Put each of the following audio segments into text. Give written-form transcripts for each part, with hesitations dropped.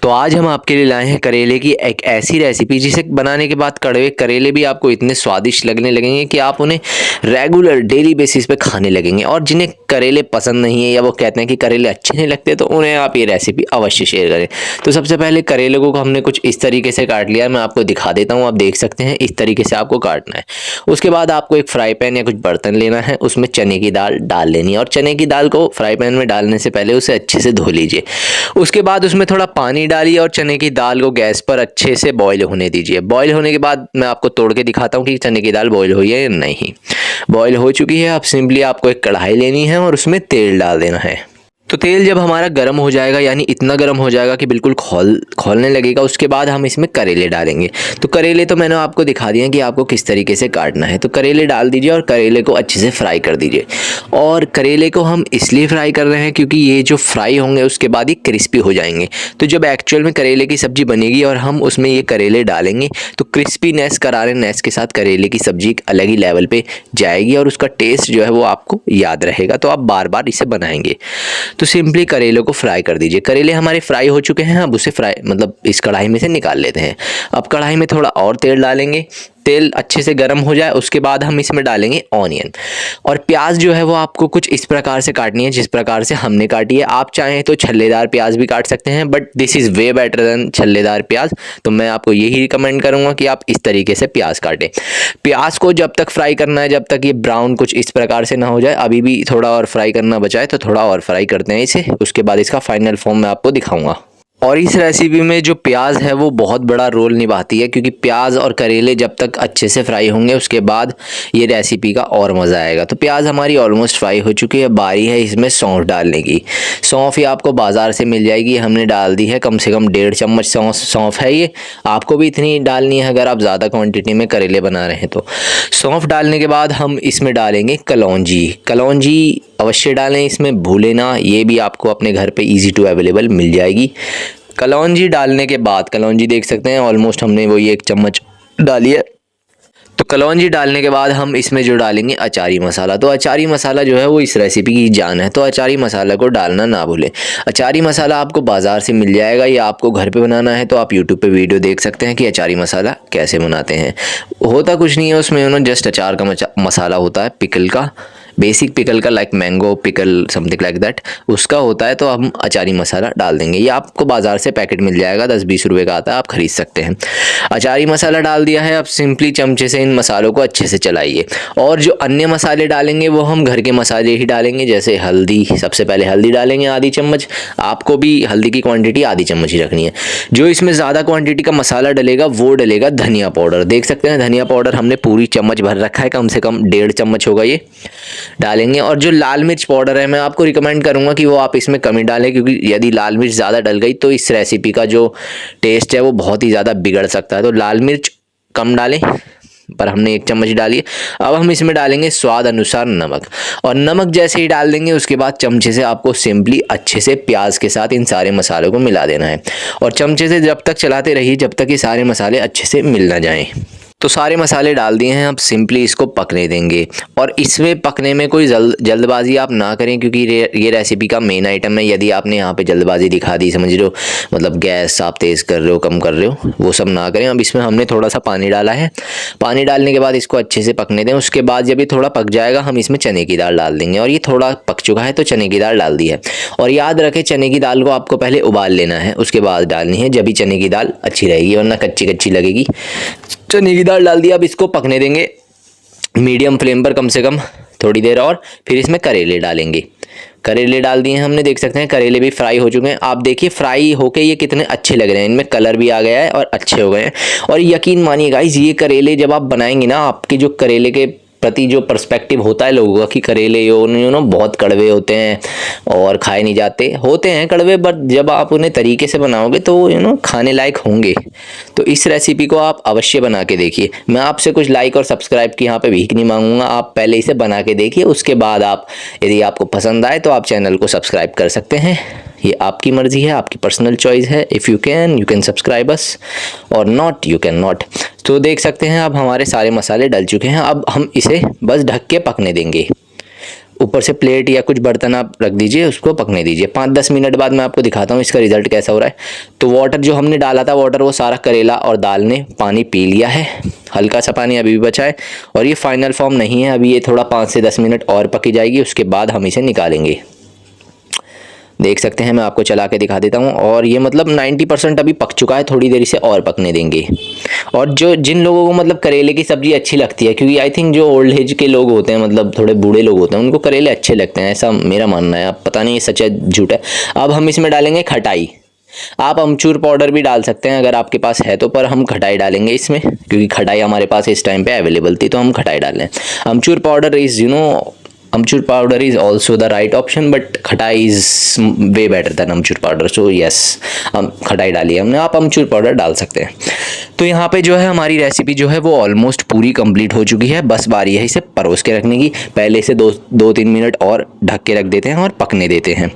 तो आज हम आपके लिए लाए हैं करेले की एक ऐसी रेसिपी जिसे बनाने के बाद कड़वे करेले भी आपको इतने स्वादिष्ट लगने लगेंगे कि आप उन्हें रेगुलर डेली बेसिस पे खाने लगेंगे। और जिन्हें करेले पसंद नहीं है या वो कहते हैं कि करेले अच्छे नहीं लगते, तो उन्हें आप ये रेसिपी अवश्य शेयर करें। तो सबसे पहले करेले को हमने कुछ इस तरीके से काट लिया है, मैं आपको दिखा देता हूँ। आप देख सकते हैं इस तरीके से आपको काटना है। उसके बाद आपको एक फ्राई पैन या कुछ बर्तन लेना है, उसमें चने की दाल डाल लेनी है और चने की दाल को फ्राई पैन में डालने से पहले उसे अच्छे से धो लीजिए। उसके बाद उसमें थोड़ा पानी डालिए और चने की दाल को गैस पर अच्छे से बॉईल होने दीजिए। बॉईल होने के बाद मैं आपको तोड़ के दिखाता हूँ कि चने की दाल बॉईल हुई है या नहीं। बॉईल हो चुकी है। अब सिंपली आपको एक कढ़ाई लेनी है और उसमें तेल डाल देना है। तो तेल जब हमारा गर्म हो जाएगा, यानी इतना गर्म हो जाएगा कि बिल्कुल खोलने लगेगा, उसके बाद हम इसमें करेले डालेंगे। तो करेले तो मैंने आपको दिखा दिया कि आपको किस तरीके से काटना है। तो करेले डाल दीजिए और करेले को अच्छे से फ्राई कर दीजिए। और करेले को हम इसलिए फ्राई कर रहे हैं क्योंकि ये जो फ्राई होंगे उसके बाद ही क्रिस्पी हो जाएंगे। तो जब एक्चुअल में करेले की सब्ज़ी बनेगी और हम उसमें ये करेले डालेंगे तो क्रिस्पीनेस, करारेनेस के साथ करेले की सब्ज़ी एक अलग ही लेवल पे जाएगी और उसका टेस्ट जो है वो आपको याद रहेगा। तो आप बार बार इसे बनाएंगे। तो सिंपली करेले को फ्राई कर दीजिए। करेले हमारे फ्राई हो चुके हैं। अब उसे इस कढ़ाई में से निकाल लेते हैं। अब कढ़ाई में थोड़ा और तेल डालेंगे। तेल अच्छे से गर्म हो जाए उसके बाद हम इसमें डालेंगे ऑनियन और प्याज। जो है वो आपको कुछ इस प्रकार से काटनी है जिस प्रकार से हमने काटी है। आप चाहें तो छल्लेदार प्याज भी काट सकते हैं, but this is way better than छल्लेदार प्याज। तो मैं आपको यही रिकमेंड करूंगा कि आप इस तरीके से प्याज काटें। प्याज को जब तक फ्राई करना है जब तक ये ब्राउन कुछ इस प्रकार से ना हो जाए। अभी भी थोड़ा और फ्राई करना बचा है तो थोड़ा और फ्राई करते हैं इसे। उसके बाद इसका फाइनल फॉर्म मैं आपको दिखाऊंगा। और इस रेसिपी में जो प्याज है वो बहुत बड़ा रोल निभाती है, क्योंकि प्याज और करेले जब तक अच्छे से फ्राई होंगे उसके बाद ये रेसिपी का और मज़ा आएगा। तो प्याज हमारी ऑलमोस्ट फ्राई हो चुकी है। बारी है इसमें सौंफ डालने की। सौंफ ये आपको बाज़ार से मिल जाएगी। हमने डाल दी है कम से कम 1.5 चम्मच सौंफ है ये। आपको भी इतनी डालनी है अगर आप ज़्यादा क्वान्टिटी में करेले बना रहे हैं तो। सौंफ डालने के बाद हम इसमें डालेंगे कलौंजी। कलौंजी अवश्य डालें, इसमें भूलें ना। ये भी आपको अपने घर पे इजी टू अवेलेबल मिल जाएगी। कलौंजी डालने के बाद, कलौंजी देख सकते हैं ऑलमोस्ट हमने वही 1 चम्मच डाली है। तो कलौंजी डालने के बाद हम इसमें जो डालेंगे अचारी मसाला। तो अचारी मसाला जो है वो इस रेसिपी की जान है, तो अचारी मसाला को डालना ना भूलें। अचारी मसाला आपको बाज़ार से मिल जाएगा या आपको घर पे बनाना है तो आप यूट्यूब पे वीडियो देख सकते हैं कि अचारी मसाला कैसे बनाते हैं। होता कुछ नहीं है उसमें, उन्होंने जस्ट अचार का मसाला होता है, पिकल का, बेसिक पिकल का, like mango pickle something like that, उसका होता है। तो हम अचारी मसाला डाल देंगे। ये आपको बाज़ार से पैकेट मिल जाएगा, 10-20 रुपए का आता है, आप ख़रीद सकते हैं। अचारी मसाला डाल दिया है। अब सिंपली चमचे से इन मसालों को अच्छे से चलाइए। और जो अन्य मसाले डालेंगे वो हम घर के मसाले ही डालेंगे, जैसे हल्दी। सबसे पहले हल्दी डालेंगे आधी चम्मच। आपको भी हल्दी की क्वांटिटी आधी चम्मच ही रखनी है। जो इसमें ज़्यादा क्वांटिटी का मसाला डलेगा वो डलेगा धनिया पाउडर। देख सकते हैं धनिया पाउडर हमने पूरी चम्मच भर रखा है, कम से कम 1.5 चम्मच होगा ये डालेंगे। और जो लाल मिर्च पाउडर है मैं आपको रिकमेंड करूंगा कि वो आप इसमें कमी डालें, क्योंकि यदि लाल मिर्च ज़्यादा डल गई तो इस रेसिपी का जो टेस्ट है वो बहुत ही ज़्यादा बिगड़ सकता है। तो लाल मिर्च कम डालें, पर हमने 1 चम्मच डाली है। अब हम इसमें डालेंगे स्वाद अनुसार नमक। और नमक जैसे ही डाल देंगे उसके बाद चमचे से आपको सिंपली अच्छे से प्याज के साथ इन सारे मसालों को मिला देना है। और चमचे से जब तक चलाते रहिए जब तक ये सारे मसाले अच्छे से मिल ना जाएं। तो सारे मसाले डाल दिए हैं। अब सिंपली इसको पकने देंगे। और इसमें पकने में कोई जल्दबाजी आप ना करें, क्योंकि ये रेसिपी का मेन आइटम है। यदि आपने यहाँ पे जल्दबाजी दिखा दी, समझ लो मतलब गैस आप तेज़ कर रहे हो, कम कर रहे हो, वो सब ना करें। अब इसमें हमने थोड़ा सा पानी डाला है। पानी डालने के बाद इसको अच्छे से पकने दें। उसके बाद जब ये थोड़ा पक जाएगा हम इसमें चने की दाल डाल देंगे। और ये थोड़ा पक चुका है तो चने की दाल डाल दी है। और याद रखें चने की दाल को आपको पहले उबाल लेना है, उसके बाद डालनी है, जब भी चने की दाल अच्छी रहेगी, वरना कच्ची कच्ची लगेगी। चने की दाल डाल दिया। अब इसको पकने देंगे मीडियम फ्लेम पर कम से कम थोड़ी देर और। फिर इसमें करेले डालेंगे। करेले डाल दिए हैं हमने, देख सकते हैं करेले भी फ्राई हो चुके हैं। आप देखिए फ्राई होके ये कितने अच्छे लग रहे हैं, इनमें कलर भी आ गया है और अच्छे हो गए हैं। और यकीन मानिए गाइस, ये करेले जब आप बनाएंगे ना, आपके जो करेले के प्रति जो पर्सपेक्टिव होता है लोगों का कि करेले यू नो बहुत कड़वे होते हैं और खाए नहीं जाते, होते हैं कड़वे, बट जब आप उन्हें तरीके से बनाओगे तो खाने लायक होंगे। तो इस रेसिपी को आप अवश्य बना के देखिए। मैं आपसे कुछ लाइक और सब्सक्राइब की यहाँ पे भीख नहीं मांगूंगा, आप पहले इसे बना के देखिए। उसके बाद आप, यदि आपको पसंद आए तो आप चैनल को सब्सक्राइब कर सकते हैं। ये आपकी मर्जी है, आपकी पर्सनल चॉइस है। If you can subscribe us, और नॉट यू कैन नॉट। तो देख सकते हैं अब हमारे सारे मसाले डल चुके हैं। अब हम इसे बस ढक के पकने देंगे। ऊपर से प्लेट या कुछ बर्तन आप रख दीजिए, उसको पकने दीजिए। 5-10 मिनट बाद मैं आपको दिखाता हूँ इसका रिज़ल्ट कैसा हो रहा है। तो वाटर जो हमने डाला था, वाटर वो सारा करेला और दाल ने पानी पी लिया है, हल्का सा पानी अभी भी बचा है और ये फाइनल फॉर्म नहीं है, अभी ये थोड़ा 5 से 10 मिनट और पकी जाएगी, उसके बाद हम इसे निकालेंगे। देख सकते हैं, मैं आपको चला के दिखा देता हूँ और ये मतलब 90% अभी पक चुका है, थोड़ी देर इसे और पकने देंगे। और जो जिन लोगों को मतलब करेले की सब्ज़ी अच्छी लगती है, क्योंकि आई थिंक जो ओल्ड एज के लोग होते हैं, मतलब थोड़े बूढ़े लोग होते हैं, उनको करेले अच्छे लगते हैं, ऐसा मेरा मानना है। अब पता नहीं ये सच है झूठ है। अब हम इसमें डालेंगे खटाई। आप अमचूर पाउडर भी डाल सकते हैं अगर आपके पास है तो, पर हम खटाई डालेंगे इसमें, क्योंकि खटाई हमारे पास इस टाइम पे अवेलेबल थी, तो हम खटाई डाल लें। Amchur powder is amchur powder is also the right option, but khatai is way better than amchur powder, so yes, हम खटाई डाली हमने, आप अमचूर पाउडर डाल सकते हैं। तो यहाँ पे जो है हमारी रेसिपी जो है वो ऑलमोस्ट पूरी कंप्लीट हो चुकी है, बस बारी है इसे परोस के रखने की। पहले से 2-3 मिनट और ढक के रख देते हैं और पकने देते हैं।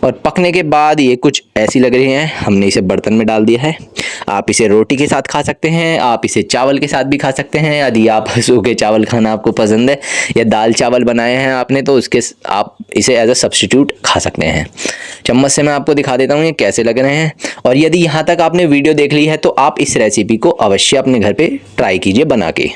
और पकने के बाद ये कुछ ऐसी लग रही हैं, हमने इसे बर्तन में डाल दिया है। आप इसे रोटी के साथ खा सकते हैं, आप इसे चावल के साथ भी खा सकते हैं, यदि आप सूखे चावल खाना आपको पसंद है या दाल चावल बनाए हैं आपने, तो उसके आप इसे एज अ सब्स्टिट्यूट खा सकते हैं। चम्मच से मैं आपको दिखा देता हूँ ये कैसे लग रहे हैं। और यदि यहाँ तक आपने वीडियो देख ली है तो आप इस रेसिपी को अवश्य अपने घर पे ट्राई कीजिए बना के।